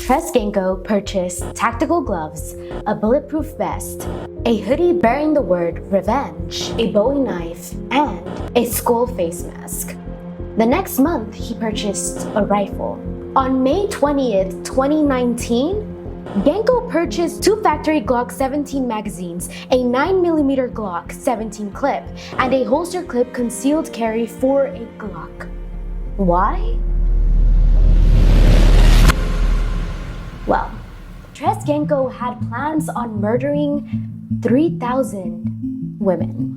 Tresgenko purchased tactical gloves, a bulletproof vest, a hoodie bearing the word revenge, a Bowie knife, and a skull face mask. The next month, he purchased a rifle. On May 20th, 2019, Genko purchased 2 factory Glock 17 magazines, a 9mm Glock 17 clip, and a holster clip concealed carry for a Glock. Why? Well, Tresgenko had plans on murdering 3,000 women.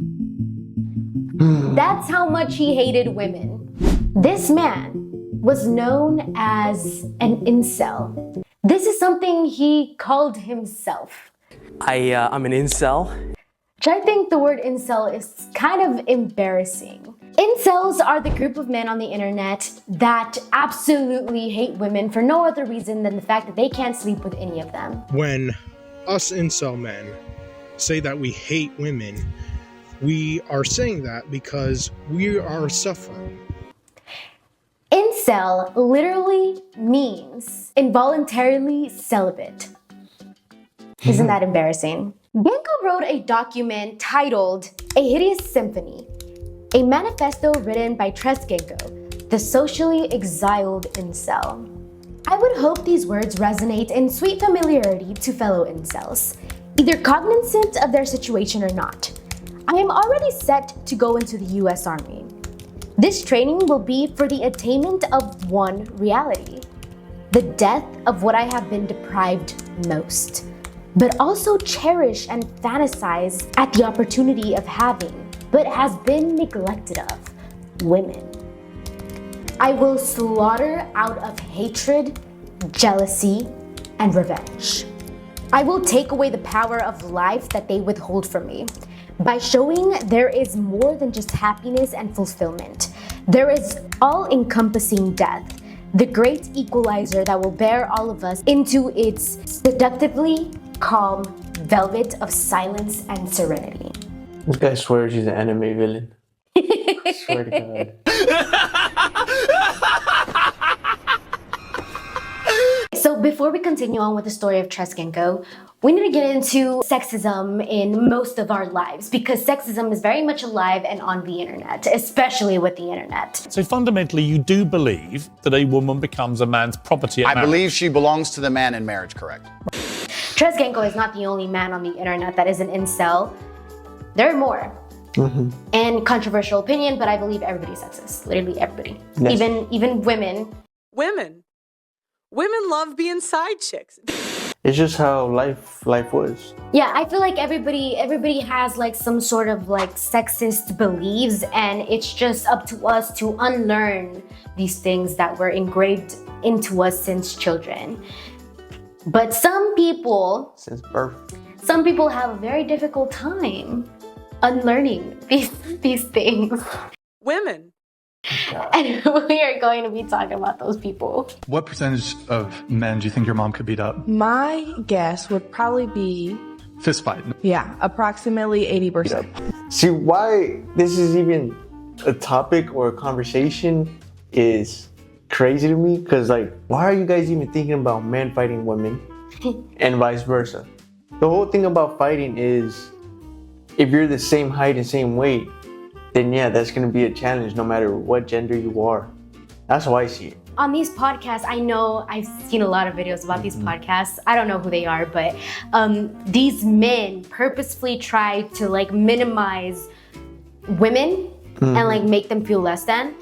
That's how much he hated women. This man was known as an incel. This is something he called himself. I'm an incel. Which I think the word incel is kind of embarrassing. Incels are the group of men on the internet that absolutely hate women for no other reason than the fact that they can't sleep with any of them. When us incel men say that we hate women, we are saying that because we are suffering. Incel literally means involuntarily celibate. Isn't that embarrassing? Genko wrote a document titled A Hideous Symphony, a manifesto written by Tresgenko, the socially exiled incel. I would hope these words resonate in sweet familiarity to fellow incels, either cognizant of their situation or not. I am already set to go into the US Army. This training will be for the attainment of one reality, the death of what I have been deprived most, but also cherish and fantasize at the opportunity of having, but has been neglected of, women. I will slaughter out of hatred, jealousy, and revenge. I will take away the power of life that they withhold from me, by showing there is more than just happiness and fulfillment. There is all-encompassing death, the great equalizer that will bear all of us into its seductively calm velvet of silence and serenity. This guy swears he's an anime villain. I swear to God. So before we continue on with the story of Tresgenko, we need to get into sexism in most of our lives because sexism is very much alive and on the internet, especially with the internet. So fundamentally, you do believe that a woman becomes a man's property at marriage? I believe she belongs to the man in marriage, correct? Tresgenko is not the only man on the internet that is an incel. There are more. And controversial opinion, but I believe everybody's sexist. Literally everybody. Yes. Even women. Women love being side chicks. It's just how life was. Yeah, I feel like everybody has like some sort of like sexist beliefs, and it's just up to us to unlearn these things that were engraved into us since children. But some people, Since birth. some people have a very difficult time unlearning these things. Women. And we are going to be talking about those people. What percentage of men do you think your mom could beat up? My guess would probably be, Fist fight. approximately 80%. See, why this is even a topic or a conversation is crazy to me, because like, why are you guys even thinking about men fighting women and vice versa? The whole thing about fighting is, if you're the same height and same weight, then yeah, that's gonna be a challenge no matter what gender you are. That's how I see it. On these podcasts, I know I've seen a lot of videos about these podcasts. I don't know who they are, but these men purposefully try to like minimize women and like make them feel less than.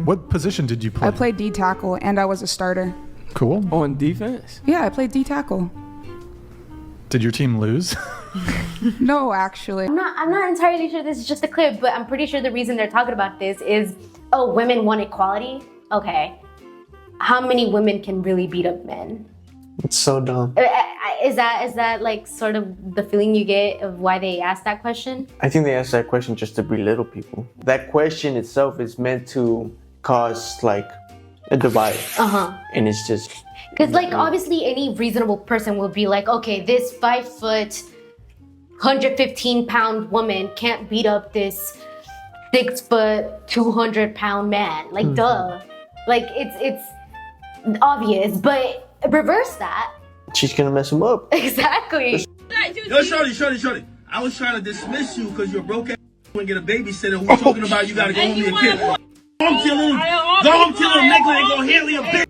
What position did you play? I played D tackle and I was a starter. Cool. On defense? Yeah, I played D tackle. Did your team lose? No, actually. I'm not entirely sure this is just a clip, but I'm pretty sure the reason they're talking about this is, oh, women want equality? Okay. How many women can really beat up men? It's so dumb. Is that like sort of the feeling you get of why they asked that question? I think they asked that question just to belittle people. That question itself is meant to cause like a divide. And it's just... Because like obviously any reasonable person will be like, okay, this 5 foot, 115-pound woman can't beat up this 6 foot, 200-pound man. Like duh. Like it's obvious, but reverse that. She's gonna mess him up. Exactly. Yo, shorty. I was trying to dismiss you because you're broke ass and get a babysitter who's talking about you gotta go home to your kid. Go home till him, nigga, and go handle your business.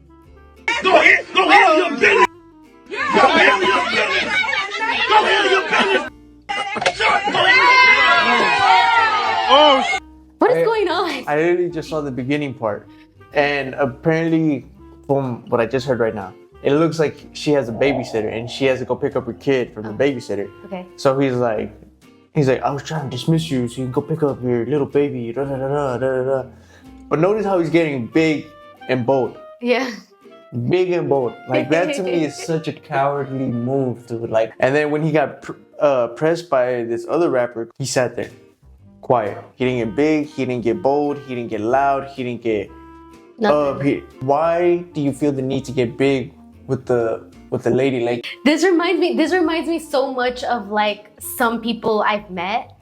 Go handle your business. Go handle your business. Go handle your business. Oh, What is going on? I literally just saw the beginning part, and apparently, from what I just heard right now, it looks like she has a babysitter, and she has to go pick up her kid from the babysitter. Okay. So he's like, I was trying to dismiss you so you can go pick up your little baby. Da, da, da, da, da, da. But notice how he's getting big and bold. Yeah. Big and bold. Like, that to me is such a cowardly move, dude. Like, and then when he got pressed by this other rapper, he sat there, quiet. He didn't get big. He didn't get bold. He didn't get loud. He didn't get why do you feel the need to get big with the lady? Like, This reminds me so much of like some people I've met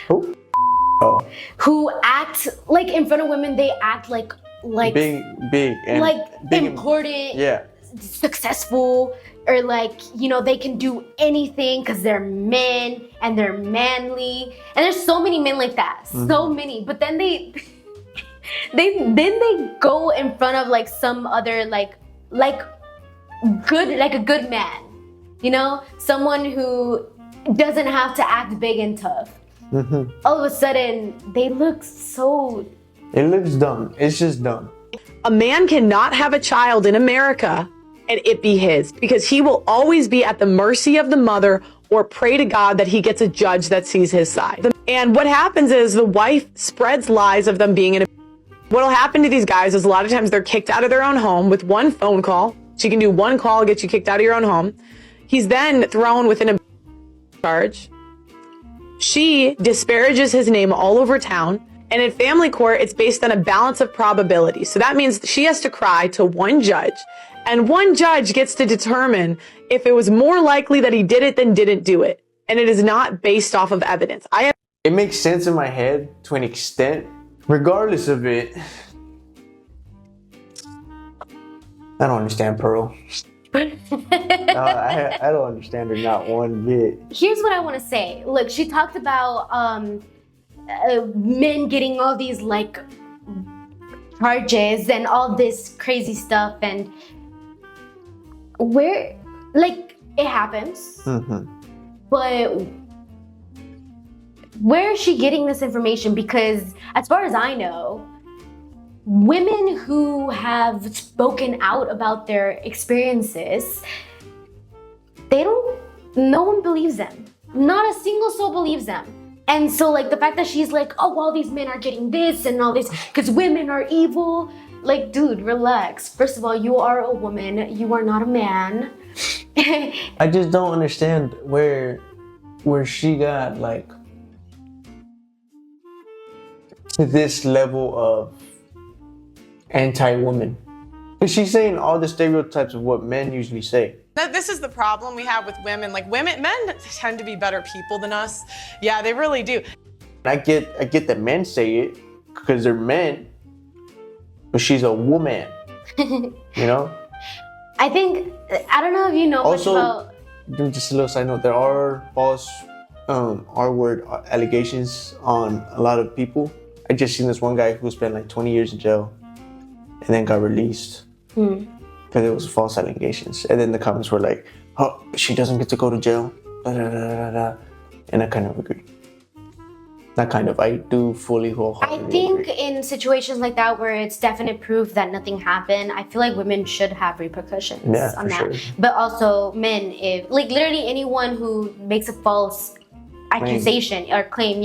who act like in front of women. They act like big and like big important, and, successful, or like, you know, they can do anything because they're men and they're manly. And there's so many men like that, so many. But then they go in front of like some other like a good man, you know, someone who doesn't have to act big and tough. All of a sudden, they look so. It looks dumb. It's just dumb. A man cannot have a child in America and it be his, because he will always be at the mercy of the mother or pray to God that he gets a judge that sees his side. And what happens is the wife spreads lies of them being in a. What'll happen to these guys is a lot of times they're kicked out of their own home with one phone call. She can do one call, get you kicked out of your own home. He's then thrown within a charge. She disparages his name all over town. And in family court, it's based on a balance of probability. So that means she has to cry to one judge, and one judge gets to determine if it was more likely that he did it than didn't do it. And it is not based off of evidence. It makes sense in my head to an extent. Regardless of it, I don't understand Pearl. I don't understand her not one bit. Here's what I want to say. Look, she talked about men getting all these like charges and all this crazy stuff, and where like it happens, but where is she getting this information? Because as far as I know, women who have spoken out about their experiences, no one believes them. Not a single soul believes them. And so like the fact that she's like, oh, all these men are getting this and all this because women are evil. Like, dude, relax. First of all, you are a woman. You are not a man. I just don't understand where she got like to this level of anti-woman. Because she's saying all the stereotypes of what men usually say. This is the problem we have with women. Like men tend to be better people than us. Yeah, they really do. I get that men say it because they're men, but she's a woman. You know? I don't know if you know also, much about. Just a little side note, there are false R-word allegations on a lot of people. I just seen this one guy who spent like 20 years in jail and then got released. Because it was false allegations. And then the comments were like, oh, she doesn't get to go to jail. Da, da, da, da, da. And I kind of agree. Not kind of, I do fully wholeheartedly I think agree. in situations like that where it's definite proof that nothing happened, I feel like women should have repercussions on that. Sure. But also men, if like literally anyone who makes a false accusation or claim,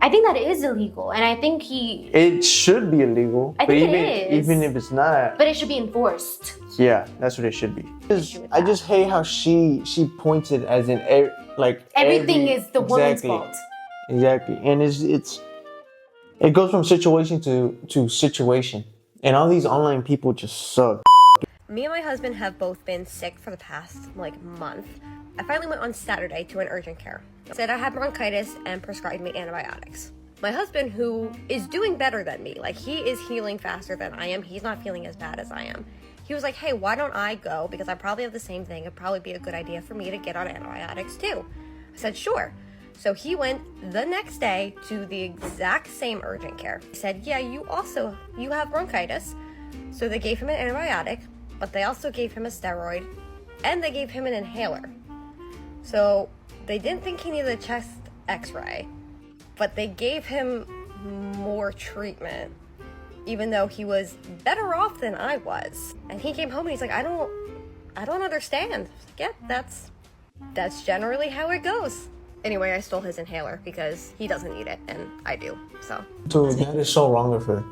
I think that is illegal. And I think it should be illegal. I think it is. Even if it's not. But it should be enforced. Yeah, that's what it should be. I just hate how she points it as in everything is the woman's fault. Exactly, and it goes from situation to situation, and all these online people just suck. Me and my husband have both been sick for the past month. I finally went on Saturday to an urgent care. Said I had bronchitis and prescribed me antibiotics. My husband, who is doing better than me, he is healing faster than I am. He's not feeling as bad as I am. He was like, hey, why don't I go? Because I probably have the same thing. It'd probably be a good idea for me to get on antibiotics too. I said, sure. So he went the next day to the exact same urgent care. He said, yeah, you have bronchitis. So they gave him an antibiotic, but they also gave him a steroid, and they gave him an inhaler. So they didn't think he needed a chest x-ray, but they gave him more treatment, even though he was better off than I was. And he came home and he's like, I don't understand. I was like, yeah, that's generally how it goes. Anyway, I stole his inhaler because he doesn't need it and I do, so. Dude, that is so wrong of her.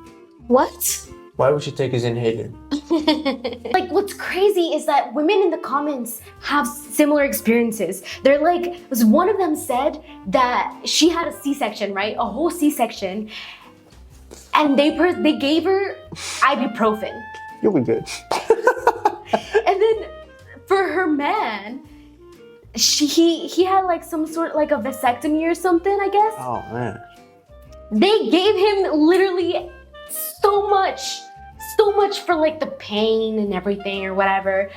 What? Why would she take his inhaler? Like, what's crazy is that women in the comments have similar experiences. They're like, one of them said that she had a C-section, right? A whole C-section. And they gave her ibuprofen. You'll be good. And then for her man, he had like some sort like a vasectomy or something, I guess. Oh man. They gave him literally so much for like the pain and everything or whatever.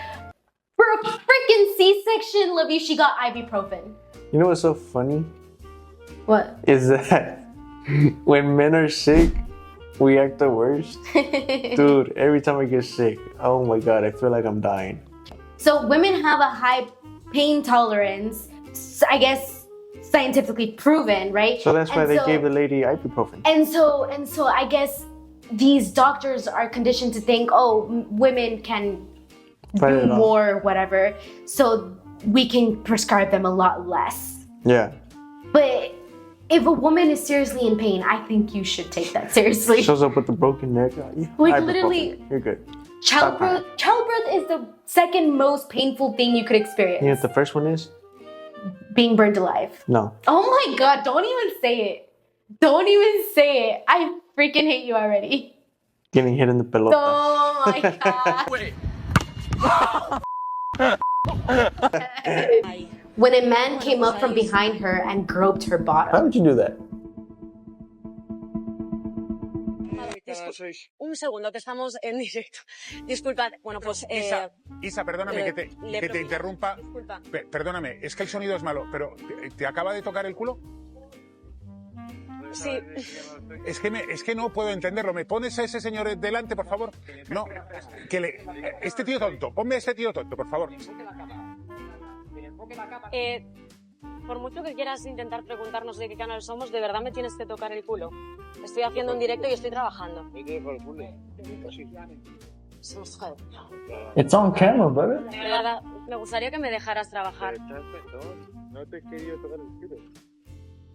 For a freaking C-section, Livy, she got ibuprofen. You know what's so funny? What? Is that when men are sick, we act the worst. Dude, every time I get sick, oh my god, I feel like I'm dying. So women have a high pain tolerance, I guess scientifically proven, right? So that's why they gave the lady ibuprofen. And so I guess these doctors are conditioned to think, oh, women can do more or whatever, so we can prescribe them a lot less. Yeah. But if a woman is seriously in pain, I think you should take that seriously. Shows up with a broken neck. Like literally, you're good. Childbirth is the second most painful thing you could experience. You know what the first one is? Being burned alive. No. Oh my god, don't even say it. Don't even say it. I freaking hate you already. Getting hit in the pelota. Oh my god. When a man came up from behind her and groped her bottom. How would you do that? Un segundo, que estamos en directo. Disculpad, bueno, pues... Isa, perdóname que te interrumpa. Disculpa. Perdóname, es que el sonido es malo, pero ¿te acaba de tocar el culo? Sí. Es que no puedo entenderlo. ¿Me pones a ese señor delante, por favor? No, este tío tonto. Ponme a este tío tonto, por favor. Por mucho que quieras intentar preguntarnos de qué canal somos, de verdad me tienes que tocar el culo. Estoy haciendo un directo y estoy trabajando. It's on camera, brother. De verdad, me gustaría que me dejaras trabajar. No te he querido tocar el culo.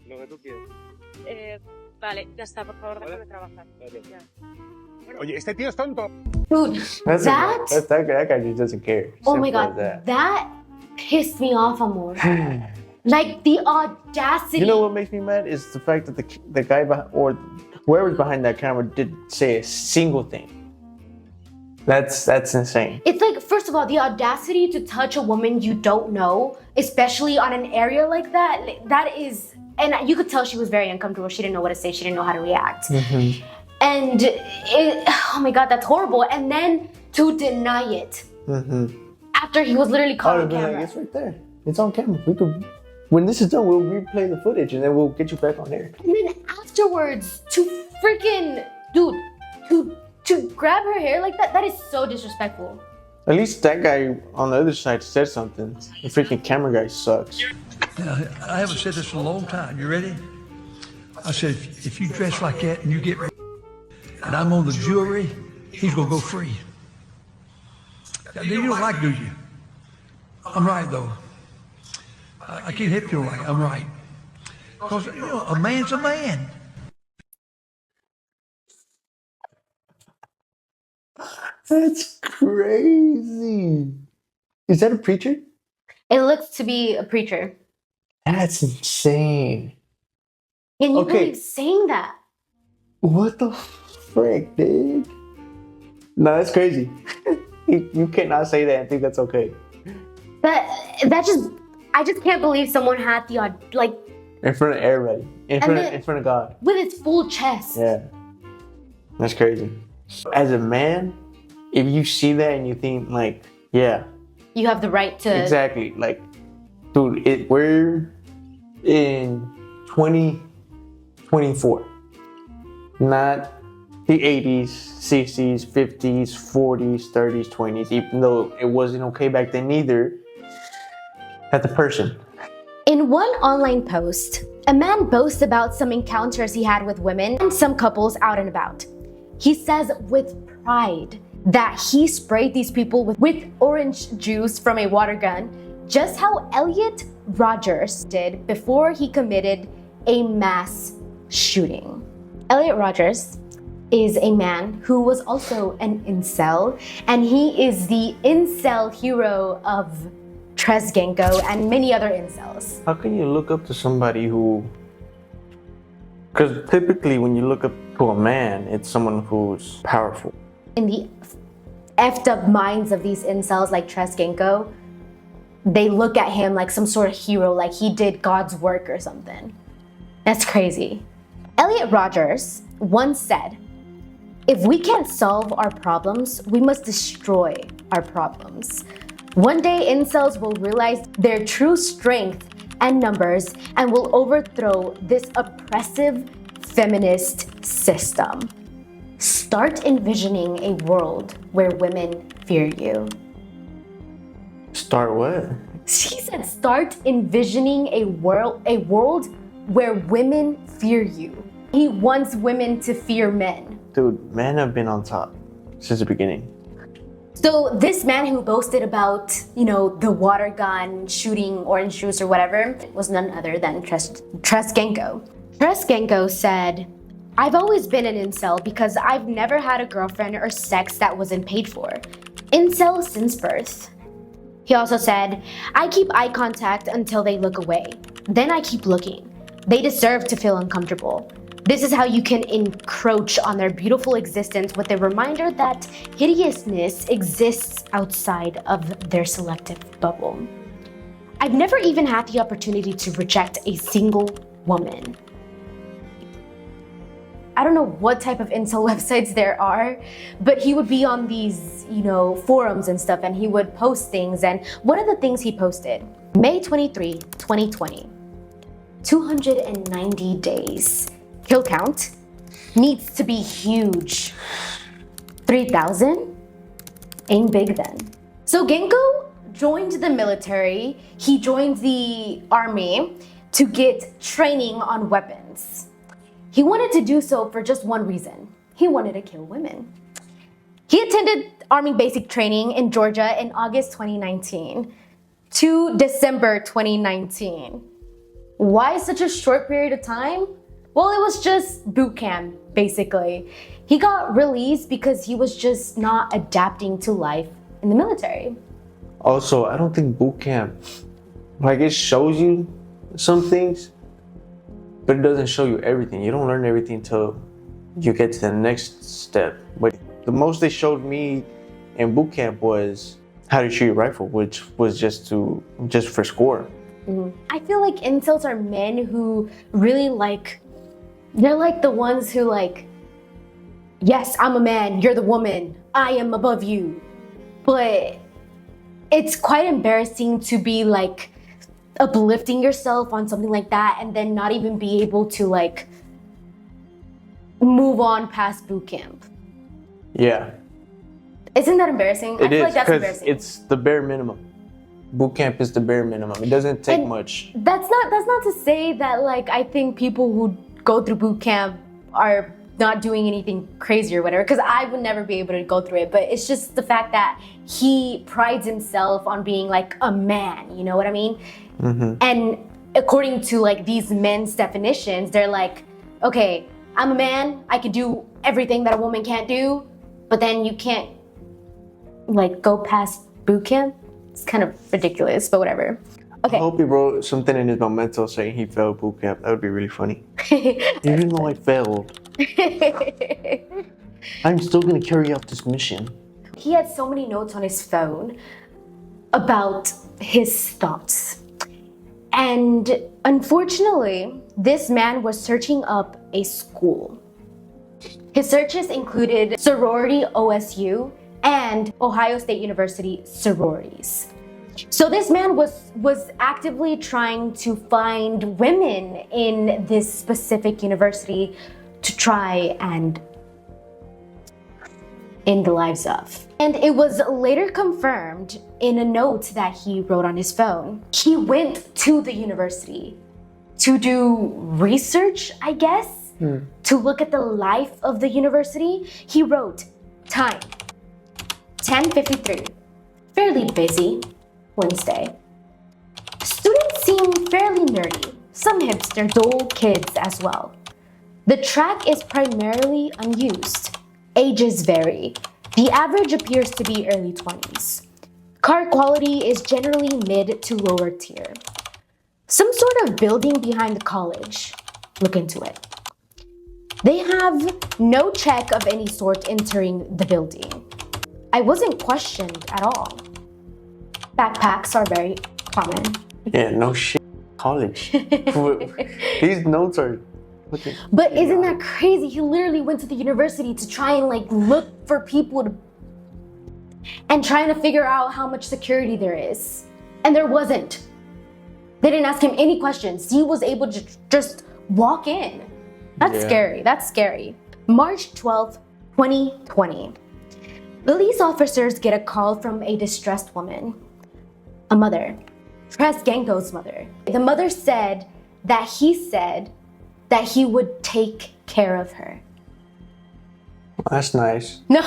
Lo que tú quieras. Vale, ya está, por favor, déjame trabajar. Ya. Oye, este tío es tonto. Dude, that guy just doesn't care. Oh my god, that pissed me off, amor. Like the audacity. You know what makes me mad is the fact that the guy or whoever's behind that camera didn't say a single thing. That's insane. It's like, first of all, the audacity to touch a woman you don't know, especially on an area like that, that is, and you could tell she was very uncomfortable. She didn't know what to say. She didn't know how to react. Mm-hmm. And oh my god, that's horrible. And then to deny it after he was literally caught on camera. Like, it's right there. It's on camera. We could. When this is done, we'll replay the footage and then we'll get you back on air. And then afterwards, to freaking, dude, to grab her hair like that is so disrespectful. At least that guy on the other side said something. The freaking camera guy sucks. I haven't said this in a long time. You ready? I said, if you dress like that and you get ready, and I'm on the jury, he's gonna go free. You don't like, do you? I'm right, though. I can't help you right. I'm right. Because, you know, a man's a man. That's crazy. Is that a preacher? It looks to be a preacher. That's insane. Can you believe saying that? What the frick, dude? No, that's crazy. You cannot say that and think that's okay. I just can't believe someone had the in front of everybody, in front of God, with its full chest. Yeah, that's crazy. As a man, if you see that and you think like, yeah, You have the right to. exactly. Like, dude, we're in 2024, not the 80s, 60s, 50s, 40s, 30s, 20s, even though it wasn't okay back then either. That's a person. In one online post, a man boasts about some encounters he had with women and some couples out and about. He says with pride that he sprayed these people with orange juice from a water gun, just how Elliot Rogers did before he committed a mass shooting. Elliot Rogers is a man who was also an incel, and he is the incel hero of Tresgenko and many other incels. How can you look up to somebody who... Because typically when you look up to a man, it's someone who's powerful. In the effed up minds of these incels like Tresgenko, they look at him like some sort of hero, like he did God's work or something. That's crazy. Elliot Rogers once said, "If we can't solve our problems, we must destroy our problems. One day incels will realize their true strength and numbers and will overthrow this oppressive feminist system. Start envisioning a world where women fear you." Start what? She said, start envisioning a world where women fear you. He wants women to fear men. Dude, men have been on top since the beginning. So this man who boasted about, the water gun, shooting orange juice or whatever, was none other than Tresgenko. Tresgenko said, "I've always been an incel because I've never had a girlfriend or sex that wasn't paid for. Incel since birth." He also said, "I keep eye contact until they look away. Then I keep looking. They deserve to feel uncomfortable. This is how you can encroach on their beautiful existence with a reminder that hideousness exists outside of their selective bubble. I've never even had the opportunity to reject a single woman." I don't know what type of incel websites there are, but he would be on these, forums and stuff, and he would post things. And one of the things he posted, May 23, 2020, 290 days. Kill count needs to be huge. 3,000? Ain't big then. So Genko joined the military. He joined the army to get training on weapons. He wanted to do so for just one reason. He wanted to kill women. He attended Army basic training in Georgia in August 2019 to December 2019. Why such a short period of time? Well, it was just boot camp, basically. He got released because he was just not adapting to life in the military. Also, I don't think boot camp, it shows you some things, but it doesn't show you everything. You don't learn everything until you get to the next step. But the most they showed me in boot camp was how to shoot a rifle, which was just for score. Mm-hmm. I feel like incels are men who really they're like the ones who yes, I'm a man, you're the woman, I am above you. But it's quite embarrassing to be uplifting yourself on something like that and then not even be able to move on past boot camp. Yeah. Isn't that embarrassing? I feel like that's embarrassing. It's the bare minimum. Boot camp is the bare minimum. It doesn't take much. That's not to say that I think people who go through boot camp are not doing anything crazy or whatever, because I would never be able to go through it. But it's just the fact that he prides himself on being a man, you know what I mean? Mm-hmm. And according to these men's definitions, they're okay, I'm a man, I can do everything that a woman can't do, but then you can't go past boot camp. It's kind of ridiculous, but whatever. Okay. I hope he wrote something in his memento saying he failed boot camp. That would be really funny. Even though I failed, I'm still gonna carry out this mission. He had so many notes on his phone about his thoughts. And unfortunately, this man was searching up a school. His searches included sorority OSU and Ohio State University sororities. So this man was actively trying to find women in this specific university to try and end the lives of. And it was later confirmed in a note that he wrote on his phone. He went to the university to do research, I guess, to look at the life of the university. He wrote, time, 10:53, fairly busy, Wednesday. Students seem fairly nerdy, some hipster, dull kids as well. The track is primarily unused. Ages vary. The average appears to be early 20s. Car quality is generally mid to lower tier. Some sort of building behind the college. Look into it. They have no check of any sort entering the building. I wasn't questioned at all. Backpacks are very common. Yeah, no shit. College. These notes are... But isn't that crazy? He literally went to the university to try and like look for people to, and trying to figure out how much security there is. And there wasn't. They didn't ask him any questions. He was able to just walk in. That's scary. That's scary. March 12th, 2020. Police officers get a call from a distressed woman, a mother, Press Genko's mother. The mother said that he would take care of her. That's nice. No.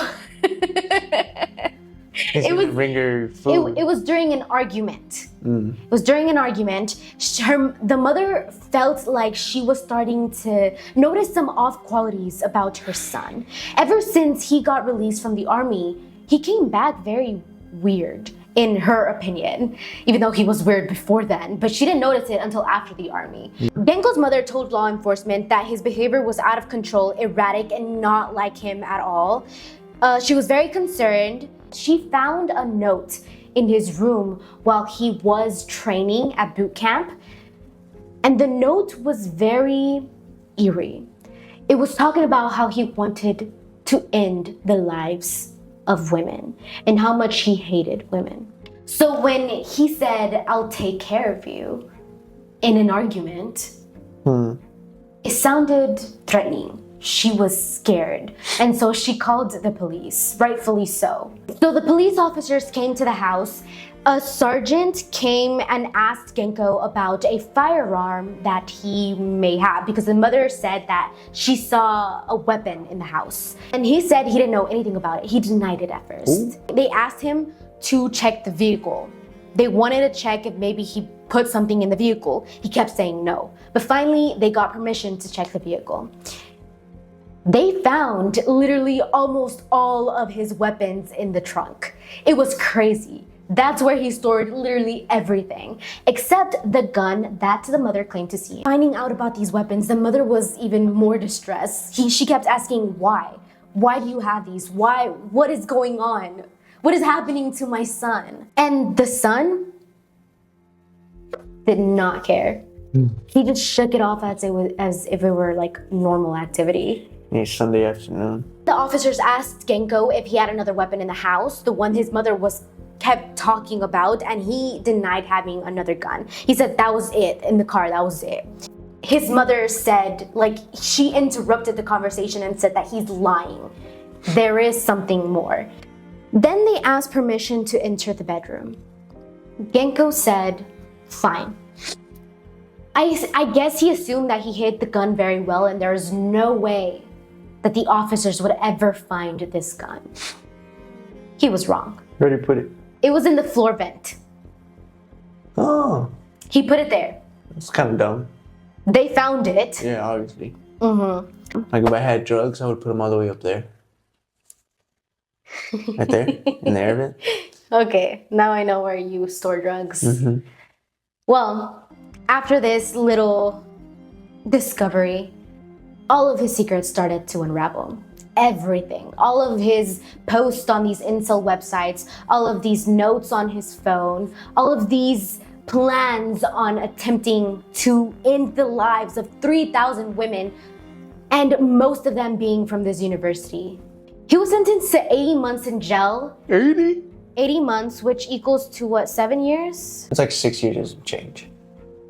It was bring her food. It was during an argument. It was during an argument. The mother felt like she was starting to notice some off qualities about her son. Ever since he got released from the army, he came back very weird, in her opinion, even though he was weird before then, but she didn't notice it until after the army. Genko's mother told law enforcement that his behavior was out of control, erratic, and not like him at all. She was very concerned. She found a note in his room while he was training at boot camp, and the note was very eerie. It was talking about how he wanted to end the lives of women and how much he hated women. So when he said, "I'll take care of you," in an argument, it sounded threatening. She was scared, and so she called the police, rightfully so. So the police officers came to the house. A sergeant came and asked Genko about a firearm that he may have, because the mother said that she saw a weapon in the house. And he said he didn't know anything about it. He denied it at first. They asked him to check the vehicle. They wanted to check if maybe he put something in the vehicle. He kept saying no. But finally, they got permission to check the vehicle. They found literally almost all of his weapons in the trunk. It was crazy. That's where he stored literally everything, except the gun that the mother claimed to see. Finding out about these weapons, the mother was even more distressed. She kept asking, why? Why do you have these? Why? What is going on? What is happening to my son? And the son did not care. He just shook it off as if it were like normal activity. It's Sunday afternoon. The officers asked Genko if he had another weapon in the house, the one his mother kept talking about, and he denied having another gun. He said that was it in the car, that was it. His mother said, like, she interrupted the conversation and said that he's lying. There is something more. Then they asked permission to enter the bedroom. Genko said, fine. I guess he assumed that he hid the gun very well, and there is no way that the officers would ever find this gun. He was wrong. Where did he put it? It was in the floor vent. Oh. He put it there. It's kind of dumb. They found it. Yeah, obviously. Like if I had drugs, I would put them all the way up there. Right there, in the air vent. Okay, now I know where you store drugs. Well, after this little discovery, all of his secrets started to unravel. Everything, all of his posts on these incel websites, all of these notes on his phone, all of these plans on attempting to end the lives of 3,000 women, and most of them being from this university. He was sentenced to 80 months in jail. 80? 80 months, which equals to what, 7 years? It's like 6 years of change.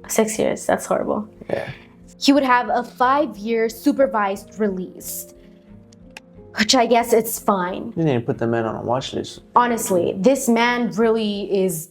6 years, that's horrible. Yeah. He would have a 5-year supervised release, which I guess it's fine. They didn't put the man on a watch list. Honestly, this man really is